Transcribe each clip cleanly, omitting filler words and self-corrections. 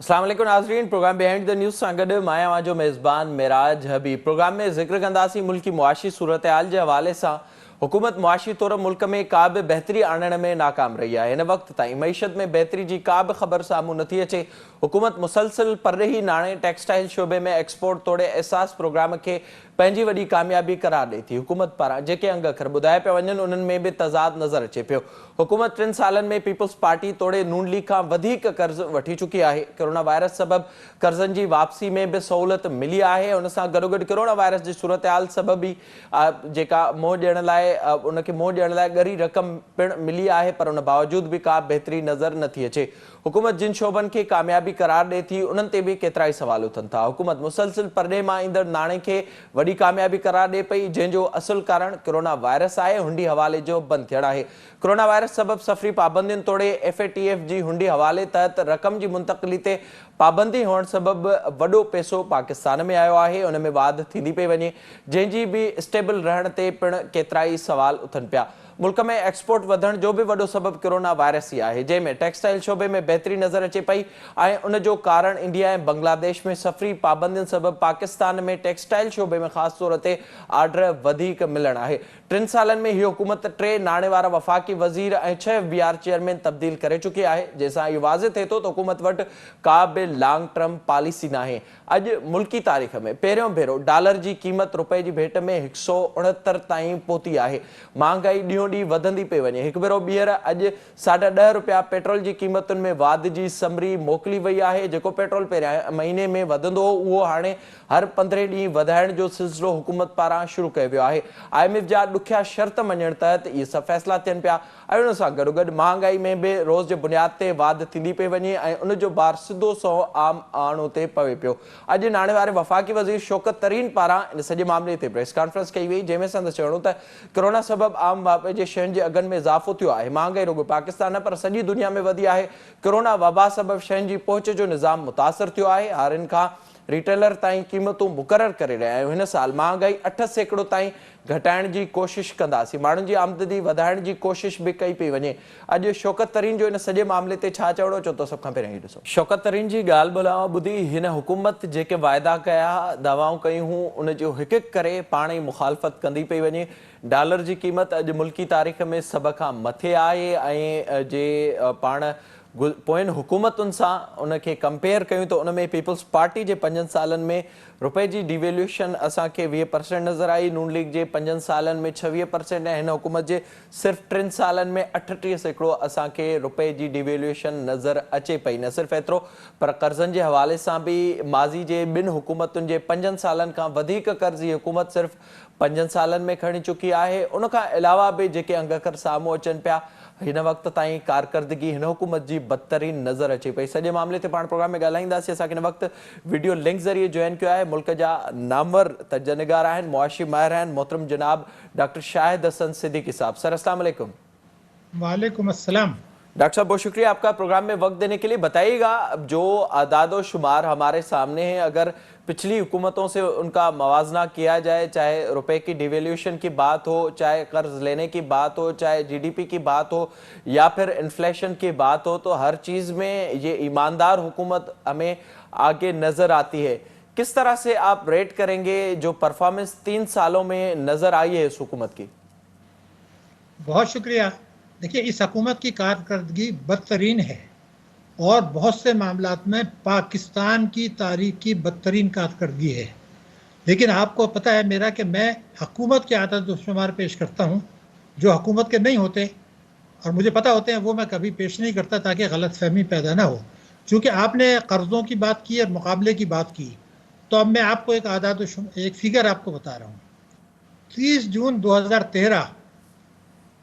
अस्सलाम वालेकुम नाज़रीन, प्रोग्राम बिहाइंड द न्यूज़ सां गॾु मां आहियां जो मेज़बान मिराज हबीब। प्रोग्राम में ज़िक्र कंदासीं मुल्की मुआशी सूरत हाल जे हवाले सां। हुकूमत मुआशी तौर मुल्क में का बि बहितरी आणण में नाकाम रही आहे। हिन वक़्त ताईं मईशत में बहितरी जी का बि ख़बर साम्हूं नथी अचे। हुकूमत मुसलसिल परॾेही नाणे टेक्सटाइल शोबे में एक्सपोर्ट तोड़े एहसास प्रोग्राम खे पंहिंजी वॾी कामयाबी करार ॾिए थी। हुकूमत पारां जेके अंग अखर ॿुधाए पिया वञनि उन्हनि में बि तज़ाद नज़र अचे पियो। हुकूमत 3 सालनि में पीपल्स पार्टी तोड़े नून लीग खां वधीक कर्ज़ वठी चुकी आहे। कोरोना वायरस सबबि कर्ज़नि जी वापसी में बि सहूलियत मिली आहे। उन सां गॾोगॾु कोरोना वायरस जी सूरत हाल सबबि जेका मोह ॾियण लाइ उनखे मोह ॾियण लाइ ॻरी रक़म पिणु मिली आहे, पर उन बावजूद बि का बहितरी नज़र नथी अचे। हुकूमत जिन शोबनि खे कामयाबी करार ॾिए थी उन्हनि ते बि केतिरा ई सवाल उथनि था। हुकूमत मुसलसिल परॾे मां ईंदड़ नाणे खे वॾी कामयाबी करार ॾिए पई, जंहिंजो असुलु कारण कोरोना वायरस आहे। हुंडी हवाले जो बंदि थियणु आहे। कोरोना वायरस सबबि सफ़री पाबंदियुनि तोड़े FATF जी हुंडी हवाले तहत रक़म जी मुंतक़िली ते पाबंदी हुअण सबबि वॾो पैसो पाकिस्तान में आयो आहे। उन में वाध थींदी पई वञे, जंहिंजी बि स्टेबल रहण ते पिणु केतिरा ई सवाल उथनि पिया। मुल्क में एक्सपोर्ट वधण जो बि वॾो सबबु कोरोना वायरस ई आहे, जंहिंमें टेक्सटाइल शोबे में बहितरी नज़र अचे पई ऐं उन जो कारण इंडिया ऐं बांग्लादेश में सफ़री पाबंदियुनि सबबि पाकिस्तान में टेक्सटाइल शोबे में ख़ासि तौर ते ऑर्डर वधीक मिलणु आहे। 3 सालनि में हीअ हुकूमत 3 नाणे वारा वफ़ाक़ी वज़ीर ऐं 6 BR चेयरमैन तब्दील करे चुकी आहे, जंहिंसां इहो वाज़े थिए थो त हुकूमत वटि का बि लॉन्ग टर्म पॉलिसी नाहे। अॼु मुल्की तारीख़ में पहिरियों भेरो डॉलर जी क़ीमत रुपए जी भेट में 169 ताईं पहुती आहे। महांगाई ॾींहों ॾींहुं वधंदी पई वञे। हिकु भेरो ॿीहर अॼु ₹10.5 पेट्रोल जी क़ीमतुनि में वाध जी समरी मोकिली वई आहे। जेको पेट्रोल पहिरियां महीने में वधंदो हो, उहो हाणे हर 15 ॾींहं वधाइण जो सिलसिलो हुकूमत पारां शुरू कयो वियो आहे। IMF जा ॾुखिया शर्त मञण तहत इहे सभु फ़ैसिला थियनि पिया ऐं उन सां गॾोगॾु महांगाई में बि रोज़ जे बुनियाद ते वाध थींदी पई वञे ऐं उन जो भार सिधो सओ आम माण्हू ते पवे पियो। अॼु नाणे वारे वफ़ाक़ी वज़ीर शौकत तरीन पारां इन सॼे मामले ते प्रेस कॉन्फ्रेंस कई वई, जंहिंमें संदसि चवणो त कोरोना सबबि आम वापे जे शयुनि जे अघनि में इज़ाफ़ो थियो आहे। महांगाई रुॻो पाकिस्तान पर सॼी दुनिया में वधी आहे। कोरोना वबा सबबि शयुनि जी पहुच जो निज़ाम मुतासिर थियो आहे। हारियुनि खां रिटेलर ताईं क़ीमतूं मुक़ररु करे रहिया आहियूं। हिन साल महांगाई 8% ताईं घटाइण जी कोशिशि कंदासीं। माण्हुनि जी आमदनी वधाइण जी कोशिशि बि कई पई वञे। अॼु शौकत तरीन जो इन सॼे मामले ते छा चवणो चओ त सभ खां पहिरियों हीउ ॾिसो। शौकत तरीन जी ॻाल्हि ॿोलाव ॿुधी हिन हुकूमत जेके वाइदा कया, दवाऊं कयूं हुयूं, उन जो हिकु हिकु करे पाण ई मुखालफ़त कंदी पई वञे। डॉलर जी क़ीमत अॼु मुल्की तारीख़ में सभ खां मथे आहे ऐं जे पाण पोयनि हुकूमतुनि सां उनखे कंपेयर कयूं त उन में पीपल्स पार्टी जे 5 सालनि में रुपए जी डिवेल्यूशन असांखे 20% नज़र आई। नून लीग जे 5 सालनि में 26% ऐं हिन हुकूमत जे सिर्फ़ु 3 सालनि में 38% असांखे रुपए जी डिवेल्यूशन नज़र अचे पई। न सिर्फ़ु एतिरो पर कर्ज़नि जे हवाले सां बि माज़ी जे 2 हुकूमतुनि जे 5 सालनि खां वधीक कर्ज़ जी हुकूमत सिर्फ़ु 5 सालनि में खणी चुकी आहे। उन खां अलावा बि जेके अंग अखर साम्हूं अचनि पिया, हिन वक़्त ताईं कारकर्दगी हिन हुकूमत जी बदतरीन नज़र अचे पई। सॼे मामले ते पाण प्रोग्राम में ॻाल्हाईंदासीं। असांखे हिन वक़्तु वीडियो लिंक ज़रिए जॉइन कयो आहे मुल्क जा नामवर तजनिगार आहिनि, मुआशी माहिर आहिनि, मोहतरम जनाब डॉक्टर शाहिद हसन सिद्दीकी साहब। सर अस्सलाम वालेकुम। वालेकुम अस्सलाम। डॉक्टर साहब बहुत शुक्रिया आपका प्रोग्राम में वक्त देने के लिए। बताइएगा, जो आदादो शुमार हमारे सामने है, अगर पिछली हुकूमतों से उनका मवाजना किया जाए, चाहे रुपए की डिवेल्यूशन की बात हो, चाहे कर्ज लेने की बात हो, चाहे GDP की बात हो या फिर इन्फ्लेशन की बात हो, तो हर चीज़ में ये ईमानदार हुकूमत हमें आगे नज़र आती है। किस तरह से आप रेट करेंगे जो परफॉर्मेंस 3 सालों में नज़र आई है इस हुकूमत की? बहुत शुक्रिया। देखिए, इस हुकूमत की कारकर्दगी बदतरीन है और बहुत से मामलात में पाकिस्तान की तारीख की बदतरीन कारकर्दगी है। लेकिन आपको पता है मेरा कि मैं हुकूमत के आदत शुमार पेश करता हूँ जो हुकूमत के नहीं होते और मुझे पता होते हैं, वो मैं कभी पेश नहीं करता ताकि गलत फहमी पैदा ना हो। चूँकि आपने कर्ज़ों की बात की और मुकाबले की बात की, तो अब मैं आपको एक फिगर आपको बता रहा हूँ। 30 जून 2013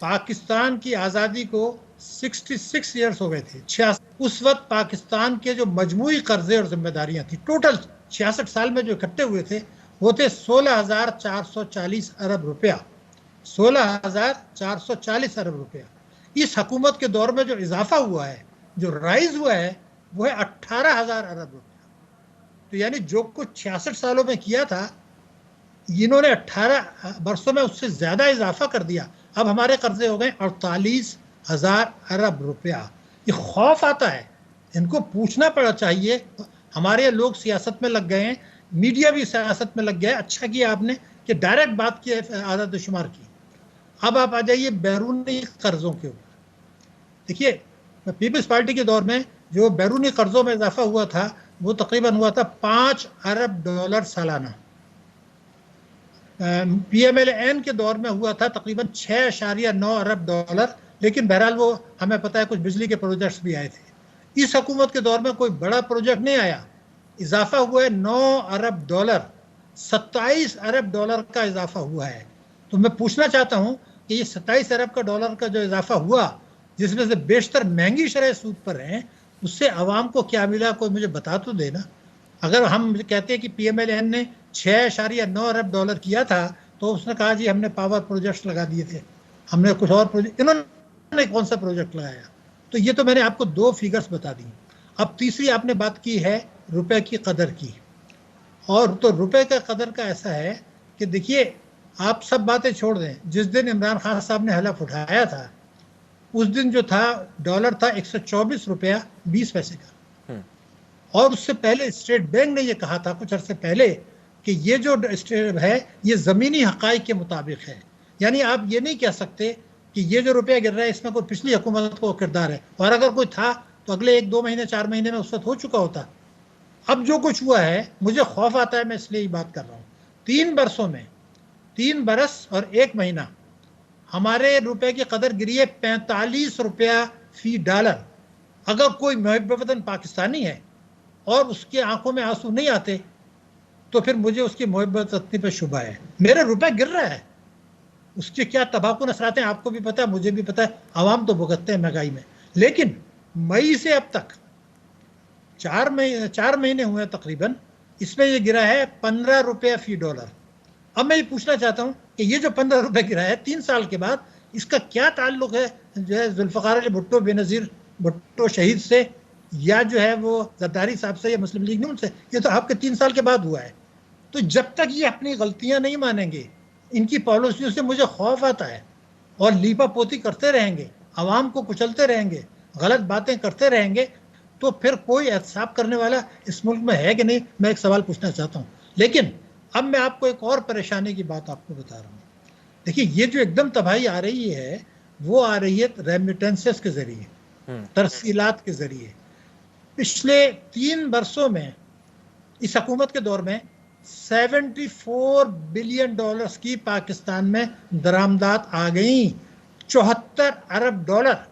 पाकिस्तान की आज़ादी को 66 ईयर्स हो गए थे, 66। उस वक्त पाकिस्तान के जो मजमूई कर्जे और जिम्मेदारियां थी, टोटल 66 साल में जो इकट्ठे हुए थे, वो थे 16,440 अरब रुपया। 16,440 अरब रुपया। इस हुकूमत के दौर में जो इजाफा हुआ है, जो राइज हुआ है, वो है 18,000 अरब रुपया। तो यानी जो कुछ 66 सालों में किया था, इन्होंने 18 वर्षों में उससे ज्यादा इजाफा कर दिया। अब हमारे कर्जे हो गए 48,000 अरब रुपया। ये खौफ आता है इनको पूछना पड़ा चाहिए। हमारे लोग सियासत में लग गए हैं, मीडिया भी सियासत में लग गया है। अच्छा किया आपने कि डायरेक्ट बात की, आदत शुमार की। अब आप आ जाइए बैरूनी कर्जों के ऊपर। देखिए, पीपल्स पार्टी के दौर में जो बैरूनी कर्जों में इजाफा हुआ था वो तकरीबन हुआ था $5 अरब सालाना। PMLN के दौर में हुआ था तकरीबन $6.9 अरब। लेकिन बहरहाल वो हमें पता है कुछ बिजली के प्रोजेक्ट्स भी आए थे। इस हुकूमत के दौर में कोई बड़ा प्रोजेक्ट नहीं आया। इजाफा हुआ है $9 अरब, $27 अरब का इजाफा हुआ है। तो मैं पूछना चाहता हूं कि ये $27 अरब का जो इजाफा हुआ, जिसमें से बेशतर महंगी शरह सूद पर हैं, उससे आवाम को क्या मिला, कोई मुझे बता तो देना। अगर हम कहते हैं कि PMLN ने $6.9 अरब किया था, तो उसने कहा जी हमने पावर प्रोजेक्ट्स लगा दिए थे, हमने कुछ और प्रोजेक्ट, इन्होंने कौन सा प्रोजेक्ट लगाया? तो ये तो मैंने आपको 2 फिगर्स बता दी। अब तीसरी आपने बात की है रुपए की कदर की। और तो रुपए का कदर का ऐसा है कि देखिए, आप सब बातें छोड़ दें, जिस दिन इमरान खान साहब ने हलफ उठाया था उस दिन जो था डॉलर था 124 रुपया 20 पैसे का। और उससे पहले स्टेट बैंक ने ये कहा था कुछ अर्से पहले कि ये जो है ये ज़मीनी हक़ाइक़ के मुताबिक है। यानी आप ये नहीं कह सकते कि ये जो रुपया गिर रहा है इसमें कोई पिछली हुकूमत को किरदार है, और अगर कोई था तो अगले 1-2 महीने 4 महीने में उस वक्त हो चुका होता। अब जो कुछ हुआ है मुझे खौफ आता है, मैं इसलिए ये बात कर रहा हूँ। 3 बरसों में, 3 बरस और 1 महीना हमारे रुपए की कदर गिरी है 45 रुपया फी डॉलर। अगर कोई मुहिब वतन पाकिस्तानी है और उसके आंखों में आंसू नहीं आते तो फिर मुझे उसकी मोहब्बत वतनी पर शुबा है। मेरा रुपया गिर रहा है, उसके क्या तबाहकुन असरात हैं आपको भी पता है, मुझे भी पता है, आवाम तो भुगतते हैं महंगाई में। लेकिन मई से अब तक 4 महीने हुए हैं तकरीबन, इसमें ये गिरा है 15 रुपया फी डॉलर। अब मैं ये पूछना चाहता हूँ कि ये जो 15 रुपये गिरा है 3 साल के बाद, इसका क्या ताल्लुक है जो है जुल्फ़िकार अली भुट्टो बेनज़ीर भुट्टो शहीद से, या जो है वो ज़रदारी साहब से, या मुस्लिम लीग नून से? ये तो आपके 3 साल के बाद हुआ है। तो जब तक ये अपनी गलतियां नहीं मानेंगे, इनकी पॉलिसियों से मुझे खौफ आता है, और लीपा पोती करते रहेंगे, आवाम को कुचलते रहेंगे, गलत बातें करते रहेंगे, तो फिर कोई एहतसाब करने वाला इस मुल्क में है कि नहीं? मैं एक सवाल पूछना चाहता हूँ। लेकिन अब मैं आपको एक और परेशानी की बात आपको बता रहा हूँ। देखिए, ये जो एकदम तबाही आ रही है वो आ रही है रेमिटेंसेस के जरिए, तरसीलात के जरिए। पिछले 3 वर्षों में इस हुकूमत के दौर में $74 बिलियन की पाकिस्तान में दरामदात आ गई। $74 अरब।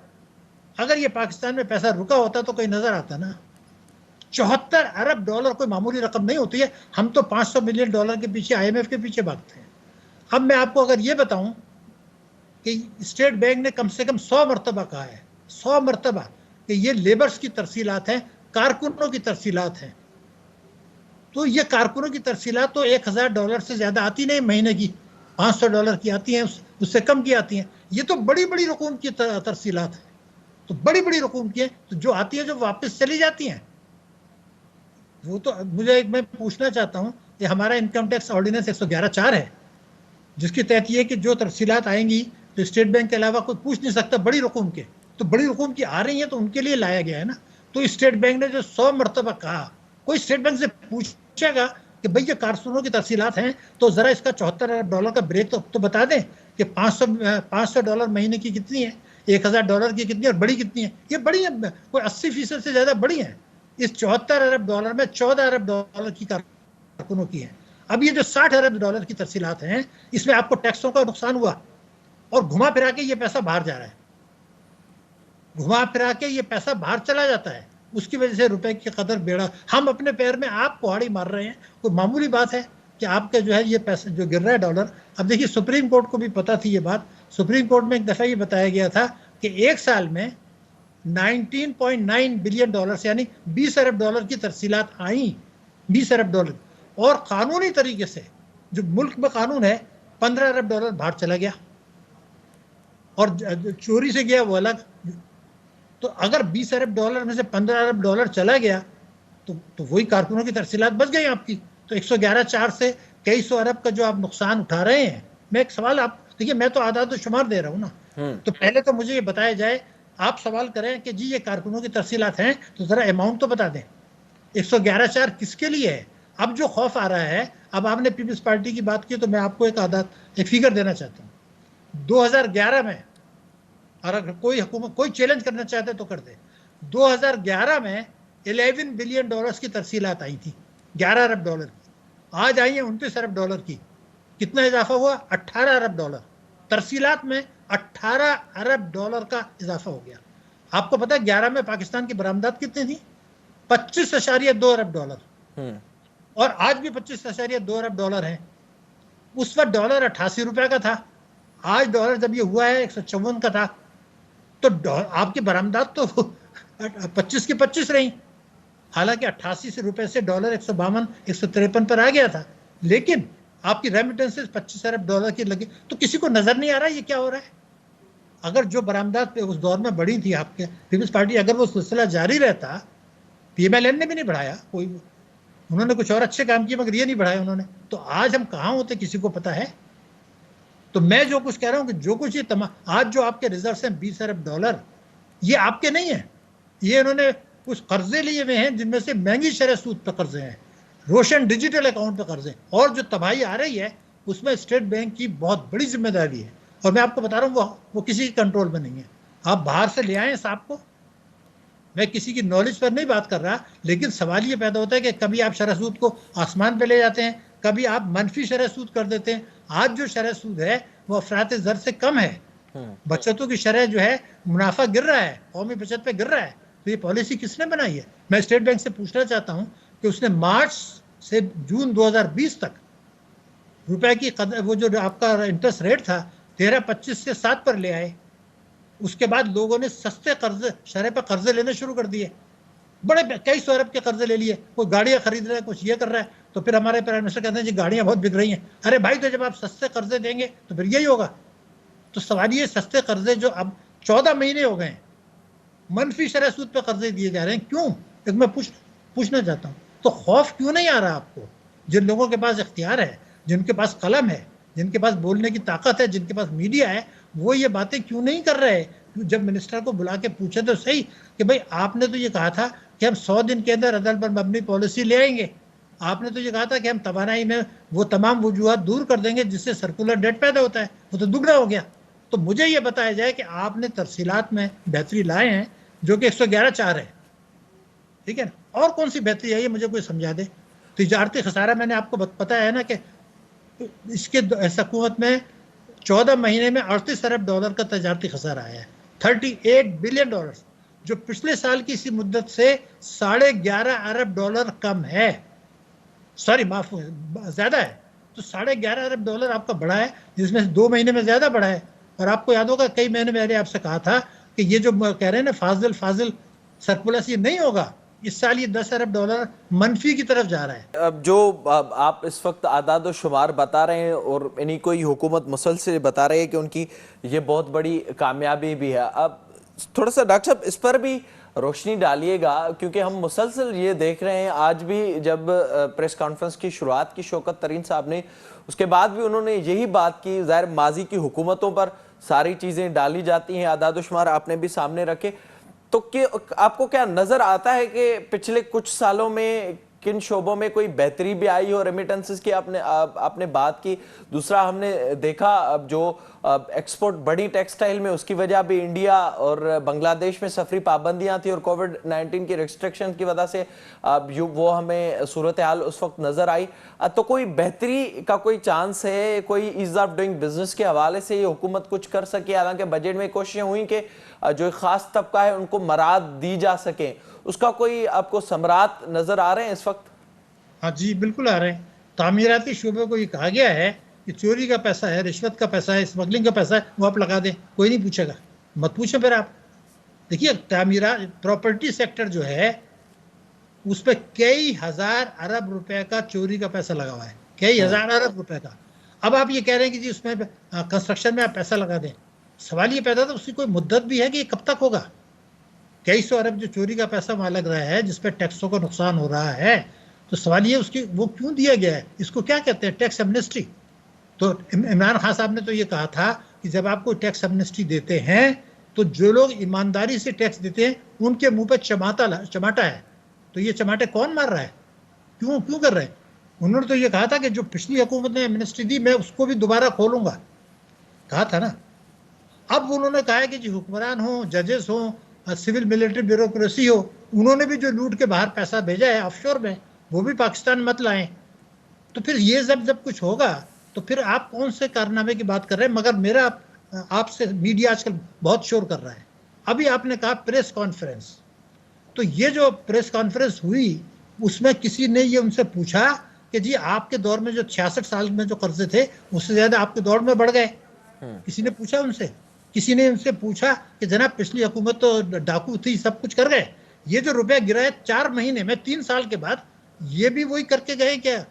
अगर ये पाकिस्तान में पैसा रुका होता तो कहीं नजर आता ना। $74 अरब कोई मामूली रकम नहीं होती है। हम तो $500 मिलियन के पीछे, IMF के पीछे भागते हैं। अब मैं आपको अगर ये बताऊं कि स्टेट बैंक ने कम से कम 100 मरतबा कहा है, 100 मरतबा, कि ये लेबर्स की तरसीलात हैं, कारकुनों की तरसीलात हैं। तो ये कारकुनों की तरसीलात तो $1000 से ज़्यादा आती नहीं महीने की, $500 की आती हैं, उससे कम की आती हैं। ये तो बड़ी बड़ी रकूम की तरसीलात है, तो बड़ी बड़ी रकूम की है, तो जो आती है जो वापस चली जाती हैं वो तो मैं पूछना चाहता हूँ कि हमारा इनकम टैक्स ऑर्डिनेंस 111(4) है, जिसके तहत ये कि जो तरसीलात आएंगी तो स्टेट बैंक के अलावा कोई पूछ नहीं सकता बड़ी रकूम के। तो बड़ी रकूम की आ रही है तो उनके लिए लाया गया है ना। तो स्टेट बैंक ने जो 100 मरतबा कहा, कोई स्टेट बैंक से पूछेगा कि भाई ये कारकुनों की तरसीलात हैं तो जरा इसका $74 अरब का ब्रेक तो बता दें कि $500 महीने की कितनी है, $1000 की कितनी है, और बड़ी कितनी है? ये बड़ी है, कोई 80% से ज्यादा बड़ी है। इस $74 अरब में $14 अरब की कारकुनों की है। अब ये जो $60 अरब की तरसीलात हैं, इसमें आपको टैक्सों का नुकसान हुआ, और घुमा फिरा के ये पैसा बाहर जा रहा है, घुमा फिरा के ये पैसा बाहर चला जाता है। उसकी वजह से रुपए की कदर बेड़ा, हम अपने पैर में आप कुहाड़ी मार रहे हैं। कोई मामूली बात है कि आपका जो है ये पैसा जो गिर रहा है डॉलर। अब देखिए, सुप्रीम कोर्ट को भी पता थी ये बात। सुप्रीम कोर्ट में एक दफ़ा ये बताया गया था कि एक साल में $19.9 बिलियन यानी $20 अरब की तरसीलात आई, $20 अरब, और कानूनी तरीके से जो मुल्क में कानून है $15 अरब बाहर चला गया, और चोरी से गया वो अलग। तो अगर $20 अरब में से $15 अरब चला गया तो वही कारकुनों की तरसीलात बच गई आपकी। तो 111(4) से कई सौ अरब का जो आप नुकसान उठा रहे हैं। मैं एक सवाल, आप देखिए, मैं तो आदाद शुमार दे रहा हूँ ना, तो पहले तो मुझे ये बताया जाए आप सवाल करें कि जी ये कारकुनों की तरसीलात हैं तो ज़रा अमाउंट तो बता दें। 111,400 किसके लिए है? अब जो खौफ आ रहा है, अब आपने पीपल्स पार्टी की बात की तो मैं आपको एक फिगर देना चाहता हूँ। 2011 में, और अगर कोई हुकूमत कोई चैलेंज करना चाहते तो कर दे, 2011 में 11 बिलियन डॉलर्स की तरसीलात आई थी, 11 अरब डॉलर की। आज आई है 29 अरब डॉलर की। कितना इजाफा हुआ? 18 अरब डॉलर। तरसीलात में 18 अरब डॉलर का इजाफा हो गया। आपको पता है 11 में पाकिस्तान की बरामदात कितनी थी? 25.2 अरब डॉलर। और आज भी 25.2 अरब डॉलर है। उस वक्त डॉलर 88 रुपए का था। आज डॉलर जब ये हुआ है 154 का था। तो आपकी बरामदात तो 25 की 25 रही। हालांकि 88 रुपए से डॉलर 152 153 पर आ गया था, लेकिन आपकी रेमिटेंसेस 25 अरब डॉलर की लगी। तो किसी को नजर नहीं आ रहा ये क्या हो रहा है? अगर जो बरामदात पे उस दौर में बढ़ी थी आपके पीपल्स पार्टी, अगर वो सिलसिला जारी रहता, पीएमएलएन ने भी नहीं बढ़ाया, कोई उन्होंने कुछ और अच्छे काम किए मगर ये नहीं बढ़ाया उन्होंने, तो आज हम कहाँ होते किसी को पता है? तो मैं जो कुछ कह रहा हूँ कि जो कुछ ये आज जो आपके रिजर्व हैं 20 अरब डॉलर, ये आपके नहीं है, ये इन्होंने कुछ कर्जे लिए हुए हैं जिनमें से महंगी शरह सूद पर कर्जे हैं, रोशन डिजिटल अकाउंट पर कर्जे। और जो तबाही आ रही है उसमें स्टेट बैंक की बहुत बड़ी जिम्मेदारी है। और मैं आपको बता रहा हूँ वो किसी के कंट्रोल में नहीं है। आप बाहर से ले आए साहब को, मैं किसी की नॉलेज पर नहीं बात कर रहा, लेकिन सवाल ये पैदा होता है कि कभी आप शरह सूद को आसमान पे ले जाते हैं, कभी आप मनफी शरह सूद कर देते हैं। आज जो शरह सूद है वो अफरात ज़र से कम है। बचतों की शरह जो है, मुनाफा गिर रहा है, कौमी बचत पे गिर रहा है। तो ये पॉलिसी किसने बनाई है? मैं स्टेट बैंक से पूछना चाहता हूँ कि उसने मार्च से जून 2020 तक रुपए की वो जो आपका इंटरेस्ट रेट था 13.25 से 7 पर ले आए। उसके बाद लोगों ने सस्ते कर्जे, शरह पर कर्जे लेने शुरू कर दिए, बड़े कई सौ अरब के कर्जे ले लिए। कोई गाड़ियां खरीद रहा है, कुछ ये कर रहा है। तो फिर हमारे प्राइम मिनिस्टर कहते हैं जी गाड़ियां बहुत बिक रही हैं। अरे भाई, तो जब आप सस्ते कर्जे देंगे तो फिर यही होगा। तो सवाल ये, सस्ते कर्जे जो अब 14 महीने हो गए मनफी शरह सूद पर कर्जे दिए जा रहे हैं, क्यों? एक मैं पूछना चाहता हूँ, तो खौफ क्यों नहीं आ रहा आपको? जिन लोगों के पास इख्तियार है, जिनके पास कलम है, जिनके पास बोलने की ताकत है, जिनके पास मीडिया है, वो ये बातें क्यों नहीं कर रहे? जब मिनिस्टर को बुला के पूछे तो सही कि भाई आपने तो ये कहा था कि हम 100 दिन के अंदर अदल पर मबनी पॉलिसी ले आएंगे, आपने तो ये कहा था कि हम तवानाई में वो तमाम वजूहत दूर कर देंगे जिससे सर्कुलर डेट पैदा होता है, वो तो दुगना हो गया। तो मुझे ये बताया जाए कि आपने तरसीलात में बेहतरी लाए हैं जो कि 111.4 है, ठीक है ना? और कौन सी बेहतरी है ये मुझे कोई समझा दे। तिजारती खसारा मैंने आपको पता है ना कि इसके हुकूमत में 14 महीने में 38 अरब डॉलर का तजारती खसारा आया है, 38 बिलियन डॉलर, जो पिछले साल की इसी मुद्दत से 11.5 अरब डॉलर कम है, सॉरी माफ ज्यादा है। तो 11.5 अरब डॉलर आपका बढ़ा है, जिसमें से 2 महीने में ज्यादा बढ़ा है। और आपको याद होगा कई महीने मैंने आपसे कहा था कि ये जो कह रहे हैं ना फाजिल सरप्लस, ये नहीं होगा। इस साल ये 10 अरब डॉलर मनफी की तरफ जा रहा है। अब जो आप इस वक्त आदाद शुमार बता रहे हैं और इन्हीं को ही हुकूमत मुसलसल बता रही है कि उनकी ये बहुत बड़ी कामयाबी भी है, अब थोड़ा सा डॉक्टर साहब इस पर भी रोशनी डालिएगा, क्योंकि हम मुसलसल ये देख रहे हैं। आज भी जब प्रेस कॉन्फ्रेंस की शुरुआत की शौकत तरीन साहब ने, उसके बाद भी उन्होंने यही बात की। ज़ाहिर माजी की हुकूमतों पर सारी चीज़ें डाली जाती हैं, आदाद शुमार आपने भी सामने रखे। तो आपको क्या नजर आता है कि पिछले कुछ सालों में किन शोबों में कोई बेहतरी भी आई हो? रेमिटेंसेस की आपने बात की। दूसरा, हमने देखा अब जो एक्सपोर्ट बढ़ी टेक्सटाइल में, उसकी वजह भी इंडिया और बांग्लादेश में सफरी पाबंदियां थी और कोविड-19 की रिस्ट्रिक्शन की वजह से वो हमें सूरत हाल उस वक्त नजर आई। तो कोई बेहतरी का कोई चांस है? कोई ईज ऑफ डूइंग बिजनेस के हवाले से ये हुकूमत कुछ कर सके? हालांकि बजट में कोशिशें हुई कि जो खास तबका है उनको मराद दी जा सके, उसका कोई आपको समरात नजर आ रहे हैं इस वक्त? हाँ जी, बिल्कुल आ रहे हैं। तामीराती शोबे को ये कहा गया है कि चोरी का पैसा है, रिश्वत का पैसा है, स्मगलिंग का पैसा है, वो आप लगा दें, कोई नहीं पूछेगा। मत पूछें फिर आप। देखिए, तामीरात प्रॉपर्टी सेक्टर जो है उस पर कई हजार अरब रुपए का चोरी का पैसा लगा हुआ है, कई हजार अरब रुपए का। अब आप ये कह रहे हैं कि जी उसमें कंस्ट्रक्शन में आप पैसा लगा दें। सवाल ये पैदा था उसकी कोई मुद्दत भी है कि ये कब तक होगा? कई सौ अरब जो चोरी का पैसा वहां लग रहा है, जिसपे टैक्सों का नुकसान हो रहा है, तो सवाल ये उसकी वो क्यों दिया गया है? इसको क्या कहते हैं? Tax amnesty. तो इमरान खान साहब ने तो ये कहा था कि जब आप कोई टैक्स एमनेस्टी देते हैं तो जो लोग ईमानदारी से टैक्स देते हैं उनके मुंह पे चमाटा है। तो ये चमाटे कौन मार रहा है, क्यों क्यों कर रहे हैं? उन्होंने तो ये कहा था कि जो पिछली हुकूमत ने एमनेस्टी दी मैं उसको भी दोबारा खोलूंगा, कहा था ना। अब उन्होंने कहा है कि जो हुक्मरान हो, जजेस हो, सिविल मिलिट्री ब्यूरोक्रेसी हो, उन्होंने भी जो लूट के बाहर पैसा भेजा है ऑफशोर में वो भी पाकिस्तान मत लाएं। तो फिर ये जब कुछ होगा तो फिर आप कौन से कारनामे की बात कर रहे हैं? मगर मेरा आपसे मीडिया आजकल बहुत शोर कर रहा है। अभी आपने कहा प्रेस कॉन्फ्रेंस, तो ये जो प्रेस कॉन्फ्रेंस हुई उसमें किसी ने ये उनसे पूछा कि जी आपके दौर में जो 66 साल में जो कर्जे थे उससे ज्यादा आपके दौर में बढ़ गए? किसी ने पूछा उनसे? किसी ने उनसे पूछा कि जनाब पिछली हुकूमत तो डाकू थी, सब कुछ कर गए, ये जो रुपया गिरा है 4 महीने में 3 साल के बाद, ये भी वही करके गए क्या?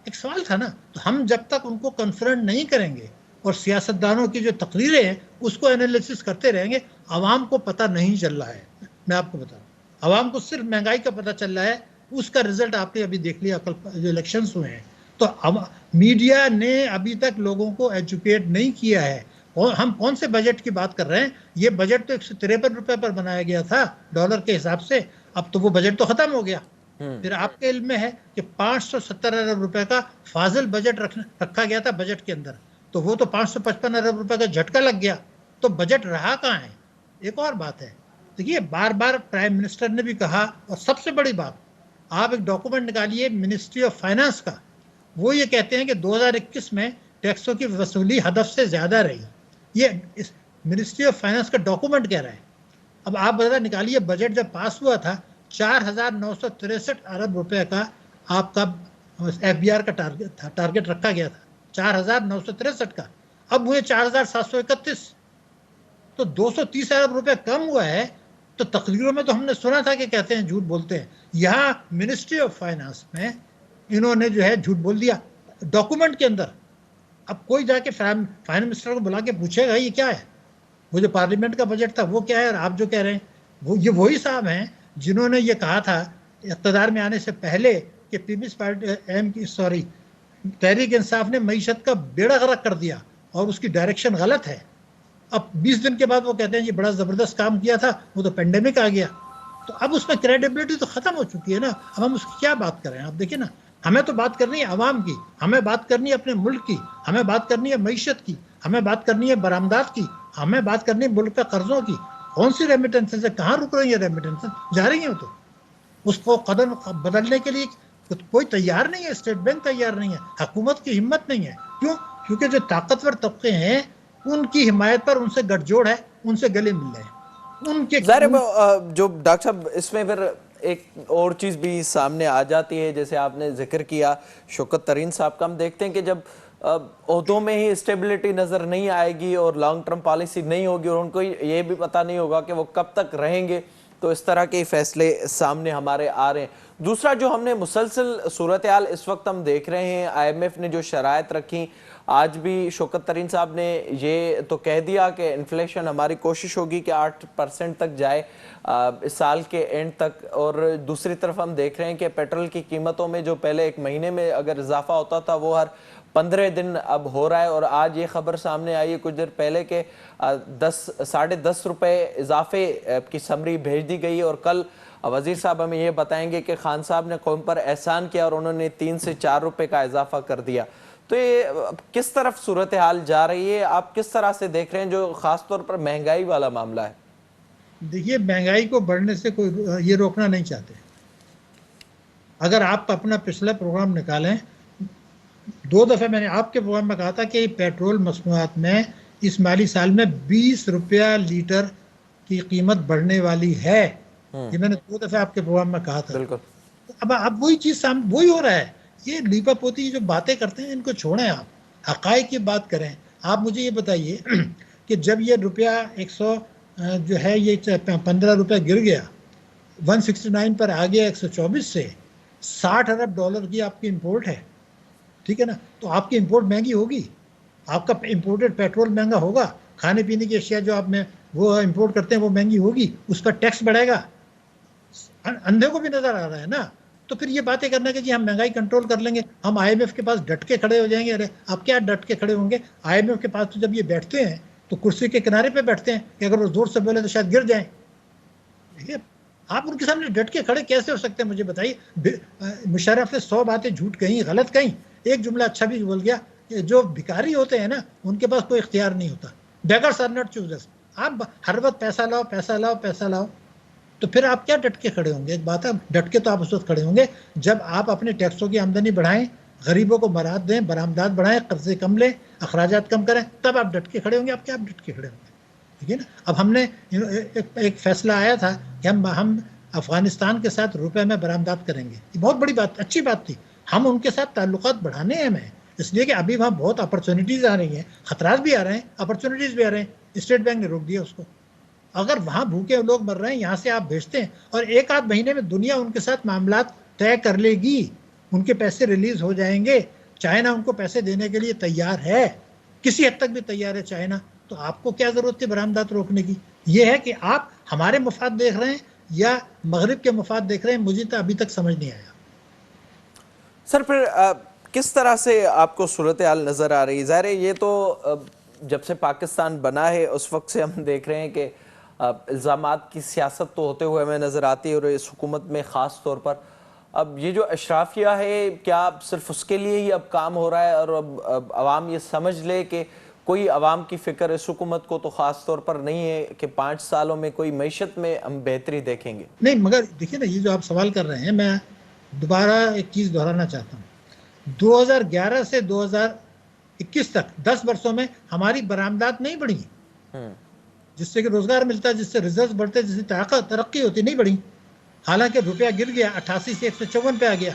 एक सवाल था ना। तो हम जब तक उनको कन्फ्रंट नहीं करेंगे और सियासतदानों की जो तकरीरें हैं उसको एनालिसिस करते रहेंगे, आवाम को पता नहीं चल रहा है। मैं आपको बताऊं, आवाम को सिर्फ महंगाई का पता चल रहा है, उसका रिजल्ट आपने अभी देख लिया कल जो इलेक्शंस हुए हैं। तो मीडिया ने अभी तक लोगों को एजुकेट नहीं किया है। और हम कौन से बजट की बात कर रहे हैं? ये बजट तो 153 रुपए पर बनाया गया था डॉलर के हिसाब से, अब तो वो बजट तो खत्म हो गया। फिर आपके इल्म में है कि 570 अरब रुपए का फाजिल बजट रखा गया था बजट के अंदर, तो वो तो 555 अरब रुपए का झटका लग गया। तो बजट रहा कहाँ है? एक और बात है, देखिए बार बार प्राइम मिनिस्टर ने भी कहा, और सबसे बड़ी बात, आप एक डॉक्यूमेंट निकालिए मिनिस्ट्री ऑफ फाइनेंस का, वो ये कहते हैं कि 2021 में टैक्सों की वसूली हदफ से ज्यादा रही। ये इस मिनिस्ट्री ऑफ फाइनेंस का डॉक्यूमेंट कह रहा है। अब आप बता निकालिए, बजट जब पास हुआ था 4,963 अरब रुपए का आपका FBR का टारगेट रखा गया था, 4,963 का, अब हुए 4,731, तो 230 अरब रुपए कम हुआ है। तो तकरीरों में तो हमने सुना था कि कहते हैं झूठ बोलते हैं, यहाँ मिनिस्ट्री ऑफ फाइनेंस में इन्होंने जो है झूठ बोल दिया डॉक्यूमेंट के अंदर। अब कोई जाके फाइनेंस मिनिस्टर को बुला के पूछेगा ये क्या है, वो जो पार्लियामेंट का बजट था वो क्या है, और आप जो कह रहे हैं वो ये वही साहब हैं जिन्होंने ये कहा था इक़्तिदार में आने से पहले कि पीपल्स पार्टी तहरीक इंसाफ ने मईशत का बेड़ा गर्क कर दिया और उसकी डायरेक्शन गलत है। अब 20 दिन के बाद वो कहते हैं ये बड़ा ज़बरदस्त काम किया था, वो तो पेंडेमिक आ गया। तो अब उसमें क्रेडिबिलिटी तो ख़त्म हो चुकी है ना। अब हम उसकी क्या बात करें? आप देखिए ना, हमें तो बात करनी है आवाम की, हमें बात करनी है अपने मुल्क की, हमें बात करनी है मईशत की, हमें बात करनी है बरामदात की, हमें बात करनी है मुल्क का कर्जों की। कौन सी रेमिटेंसेज है, कहाँ रुक रही है रेमिटेंसेज? जा रही हैं तो उसको कदम बदलने के लिए कोई तैयार नहीं है, स्टेट बैंक तैयार नहीं है, हुकूमत की हिम्मत नहीं है। क्यों? क्योंकि जो ताकतवर तबके हैं उनकी हिमायत पर उनसे गठजोड़ है, उनसे गले मिल रहे हैं उनके। जो डॉक्टर साहब इसमें फिर एक और चीज़ भी सामने आ जाती है, जैसे आपने जिक्र किया शौकत तरीन साहब का, हम देखते हैं कि जब ओहदों में ही स्टेबिलिटी नज़र नहीं आएगी और लॉन्ग टर्म पॉलिसी नहीं होगी और उनको ये भी पता नहीं होगा कि वो कब तक रहेंगे, तो इस तरह के फैसले सामने हमारे आ रहे हैं। दूसरा जो हमने मुसलसल सूरत हाल इस वक्त हम देख रहे हैं, IMF ने जो शराइत रखी, आज भी शौकत तरीन साहब ने ये तो कह दिया कि इन्फ्लेशन हमारी कोशिश होगी कि 8% तक जाए इस साल के एंड तक। और दूसरी तरफ हम देख रहे हैं कि पेट्रोल की कीमतों में जो पहले एक महीने में अगर इजाफा होता था वो हर 15 दिन अब हो रहा है। और आज ये खबर सामने आई है कुछ देर पहले के 10-10.5 रुपये इजाफे की समरी भेज दी गई। और कल वजीर साहब हमें ये बताएंगे कि खान साहब ने कौम पर एहसान किया और उन्होंने 3 से 4 रुपये का इजाफा कर दिया। तो ये किस तरफ सूरत हाल जा रही है, आप किस तरह से देख रहे हैं, जो खास तौर पर महंगाई वाला मामला है? देखिए, महंगाई को बढ़ने से कोई ये रोकना नहीं चाहते। अगर आप अपना पिछला प्रोग्राम निकालें, 2 दफ़े मैंने आपके प्रोग्राम में कहा था कि पेट्रोल मसनूआत में इस माली साल में 20 रुपया लीटर की कीमत बढ़ने वाली है। ये मैंने 2 दफ़े आपके प्रोग्राम में कहा था। बिल्कुल। अब वही चीज़ वही हो रहा है। ये लीपा पोती जो बातें करते हैं इनको छोड़ें, आप हक़ाइक़ की बात करें। आप मुझे ये बताइए कि जब ये रुपया 100 जो है ये 15 रुपये गिर गया, 169 पर आ गया 124 से, 60 अरब डॉलर की आपकी इंपोर्ट है, ठीक है ना? तो आपकी इंपोर्ट महंगी होगी, आपका इंपोर्टेड पेट्रोल महंगा होगा, खाने पीने की अशिया जो आप में वो इंपोर्ट करते हैं वो महंगी होगी, उस पर टैक्स बढ़ेगा। अंधे को भी नजर आ रहा है ना। तो फिर ये बातें करना कि जी हम महंगाई कंट्रोल कर लेंगे, हम IMF के पास डट के खड़े हो जाएंगे। अरे आप क्या डट के खड़े होंगे? IMF के पास तो जब ये बैठते हैं तो कुर्सी के किनारे पे बैठते हैं कि अगर वो जोर से बोले तो शायद गिर जाए। देखिए, आप उनके सामने डट के खड़े कैसे हो सकते हैं, मुझे बताइए। मुशर्रफ ने 100 बातें झूठ कहीं, गलत कहीं, एक जुमला अच्छा भी बोल गया। जो भिखारी होते हैं ना, उनके पास कोई इख्तियार नहीं होता। Beggars are not choosers. आप हर वक्त पैसा लाओ, पैसा लाओ, पैसा लाओ, तो फिर आप क्या डट के खड़े होंगे? एक बात है, डट के तो आप उस वक्त खड़े होंगे जब आप अपने टैक्सों की आमदनी बढ़ाएं, गरीबों को मराद दें, बरामदात बढ़ाएं, कर्जे कम लें, अखराजात कम करें, तब आप डट के खड़े होंगे। आप क्या आप डट के खड़े होंगे? ठीक है ना। अब हमने एक फैसला आया था कि हम अफगानिस्तान के साथ रुपए में बरामदात करेंगे। ये बहुत बड़ी बात, अच्छी बात थी। हम उनके साथ ताल्लुकात बढ़ाने हैं हमें, इसलिए कि अभी वहाँ बहुत अपॉर्चुनिटीज़ आ रही हैं, खतरात भी आ रहे हैं, अपॉर्चुनिटीज़ भी आ रहे हैं। स्टेट बैंक ने रोक दिया उसको। अगर वहाँ भूखे लोग मर रहे हैं, यहाँ से आप भेजते हैं और एक आध महीने में दुनिया उनके साथ मामला तय कर लेगी, उनके पैसे रिलीज हो जाएंगे। चाइना उनको पैसे देने के लिए तैयार है, किसी हद तक भी तैयार है चाइना। तो आपको क्या जरूरत है बरामदात रोकने की? ये है कि आप हमारे मफाद देख रहे हैं या मगरिब के मफाद देख रहे हैं, मुझे तो अभी तक समझ नहीं आया। सर फिर किस तरह से आपको सूरत हाल नज़र आ रही है? ज़ाहिर है ये तो जब से पाकिस्तान बना है उस वक्त से हम देख रहे हैं कि इल्ज़ामात की सियासत तो होते हुए हमें नज़र आती है, और इस हुकूमत में ख़ास तौर पर अब ये जो अशराफिया है, क्या सिर्फ उसके लिए ही अब काम हो रहा है और अब आवाम ये समझ ले कि कोई आवाम की फ़िक्र इस हुकूमत को तो ख़ास तौर पर नहीं है कि 5 सालों में कोई मईशत में हम बेहतरी देखेंगे? नहीं, मगर देखिए ना, ये जो आप सवाल कर रहे हैं, मैं दोबारा एक चीज़ दोहराना चाहता हूँ। 2011 से 2021 तक 10 वर्षों में हमारी बरामदात नहीं बढ़ी, जिससे कि रोजगार मिलता है, जिससे रिजर्व बढ़ते, जिससे तरक्की होती, नहीं बढ़ी। हालांकि रुपया गिर गया, 88 से 154 पे आ गया,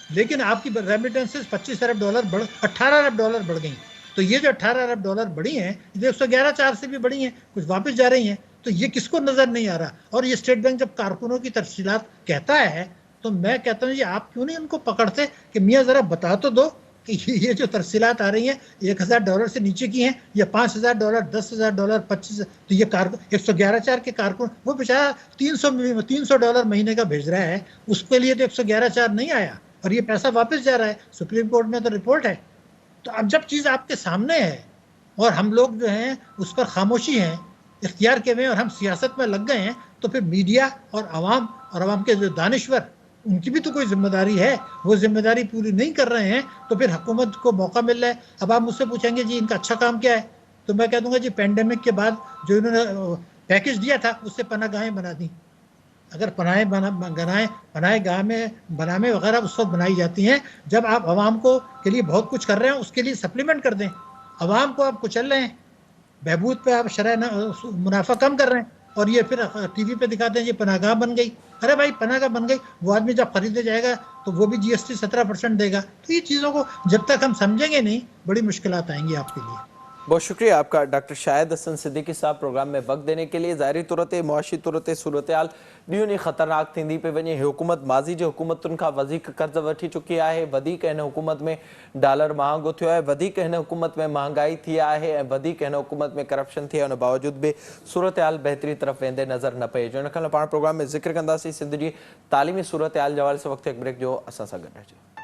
लेकिन आपकी रेमिटेंसेस 25 अरब डॉलर बढ़ 18 अरब डॉलर बढ़ गई। तो ये जो 18 अरब डॉलर बढ़ी हैं, ये 111.4 से भी बढ़ी हैं, कुछ वापस जा रही हैं। तो ये किसको नजर नहीं आ रहा? और ये स्टेट बैंक जब कारकुनों की तफसीलात कहता है, तो मैं कहता हूँ ये आप क्यों नहीं उनको पकड़ते कि मियाँ जरा बता तो दो कि ये जो तरसीलात आ रही हैं $1000 से नीचे की हैं, या $5000, $10,000, 25, तो ये 111.4 के कारकुन, वो बेचारा $300 महीने का भेज रहा है, उसके लिए तो 111.4 नहीं आया और ये पैसा वापस जा रहा है। सुप्रीम कोर्ट में तो रिपोर्ट है। तो अब जब चीज़ आपके सामने है और हम लोग जो हैं उस पर खामोशी हैं, इख्तियार के में, और हम सियासत में लग गए हैं, तो फिर मीडिया और आवाम के जो दानिश्वर, उनकी भी तो कोई जिम्मेदारी है। वो जिम्मेदारी पूरी नहीं कर रहे हैं, तो फिर हुकूमत को मौका मिल रहा है। अब आप मुझसे पूछेंगे जी इनका अच्छा काम क्या है, तो मैं कह दूंगा जी पेंडेमिक के बाद जो इन्होंने पैकेज दिया था उससे पनाहगाहें बना दी। अगर पनाहगाहें बनाने वगैरह उस वक्त बनाई जाती हैं जब आप आवाम को के लिए बहुत कुछ कर रहे हैं, उसके लिए सप्लीमेंट कर दें। आवाम को आप कुचल रहे हैं, बहबूद पे आप मुनाफा कम कर रहे हैं, और ये फिर टीवी पे दिखाते हैं ये पनाहगाह बन गई। अरे भाई, पनाहगाह बन गई, वो आदमी जब खरीदने जाएगा तो वो भी GST 17% देगा। तो ये चीज़ों को जब तक हम समझेंगे नहीं, बड़ी मुश्किलात आएंगी आपके लिए। बहुत शुक्रिया आपका डॉक्टर शाहिद हसन सिद्दीकी साहब प्रोग्राम में वक्त देने के लिए। ज़ाहिरी तौर ते मुआशी तौर ते सूरत हाल ॾींहों ॾींहुं ख़तरनाक थींदी पई वञे। हुकूमत माज़ी जे हुकूमतुनि खां वधीक कर्ज़ वठी चुकी आहे, वधीक हिन हुकूमत में डॉलर महांगो थियो आहे, वधीक हिन हुकूमत में महांगाई थी आहे ऐं वधीक हिन हुकूमत में करप्शन थी आहे। उन बावजूद बि सूरत हाल बहितरी तरफ़ वेंदे नज़र न पए। जो इन खां पाण प्रोग्राम में ज़िक्र कंदासीं सिंध जी तालीमी सूरत हाल जे हवाले सां। वक़्तु हिकु ब्रेक जो, असां सां गॾु रहिजो।